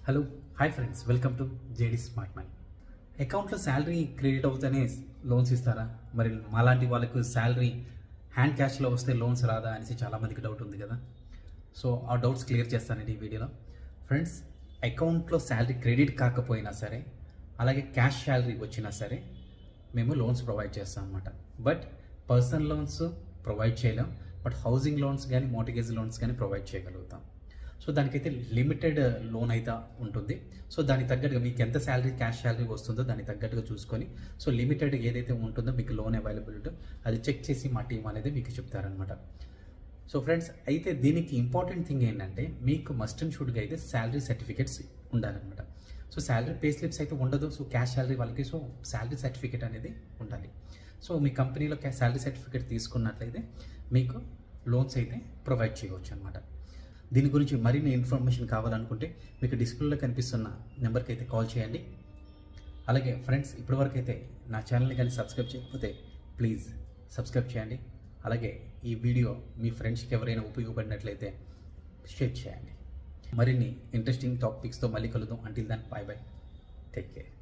Hello hi friends, welcome to JD smart money. అకౌంట్లో salary credit అవుతూనే loans ఇస్తారా? మరి మాలాంటి వాళ్ళకు శాలరీ హ్యాండ్ క్యాష్లో వస్తే లోన్స్ రాదా అనేసి చాలామందికి డౌట్ ఉంది కదా. సో ఆ డౌట్స్ క్లియర్ చేస్తానండి ఈ వీడియోలో. ఫ్రెండ్స్, అకౌంట్లో శాలరీ క్రెడిట్ కాకపోయినా సరే, అలాగే క్యాష్ శాలరీ వచ్చినా సరే మేము లోన్స్ ప్రొవైడ్ చేస్తాం అన్నమాట. బట్ పర్సనల్ లోన్స్ ప్రొవైడ్ చేయలేం, బట్ హౌసింగ్ లోన్స్ కానీ మోర్టగేజ్ లోన్స్ కానీ ప్రొవైడ్ చేయగలుగుతాం. సో దానికైతే లిమిటెడ్ లోన్ అయితే ఉంటుంది. సో దానికి తగ్గట్టుగా మీకు ఎంత శాలరీ క్యాష్ శాలరీ వస్తుందో దానికి తగ్గట్టుగా చూసుకొని, సో లిమిటెడ్ ఏదైతే ఉంటుందో మీకు లోన్ అవైలబిలిటీ అది చెక్ చేసి మా టీం అనేది మీకు చెప్తారనమాట. సో ఫ్రెండ్స్, అయితే దీనికి ఇంపార్టెంట్ థింగ్ ఏంటంటే మీకు మస్ట్ అండ్ షుడ్గా అయితే శాలరీ సర్టిఫికేట్స్ ఉండాలన్నమాట. సో శాలరీ పే స్లిప్స్ అయితే ఉండదు. సో క్యాష్ శాలరీ వాళ్ళకి సో శాలరీ సర్టిఫికేట్ అనేది ఉండాలి. సో మీ కంపెనీలో శాలరీ సర్టిఫికేట్ తీసుకున్నట్లయితే మీకు లోన్స్ అయితే ప్రొవైడ్ చేయవచ్చు అనమాట. దీని గురించి మరిన్ని ఇన్ఫర్మేషన్ కావాలనుకుంటే మీకు డిస్ప్లేలో కనిపిస్తున్న నెంబర్కి అయితే కాల్ చేయండి. అలాగే ఫ్రెండ్స్, ఇప్పటివరకు అయితే నా ఛానల్ని కానీ సబ్స్క్రైబ్ చేయకపోతే ప్లీజ్ సబ్స్క్రైబ్ చేయండి. అలాగే ఈ వీడియో మీ ఫ్రెండ్స్కి ఎవరైనా ఉపయోగపడినట్లయితే షేర్ చేయండి. మరిన్ని ఇంట్రెస్టింగ్ టాపిక్స్తో మళ్ళీ కలుద్దాం. Until then, bye bye, take care.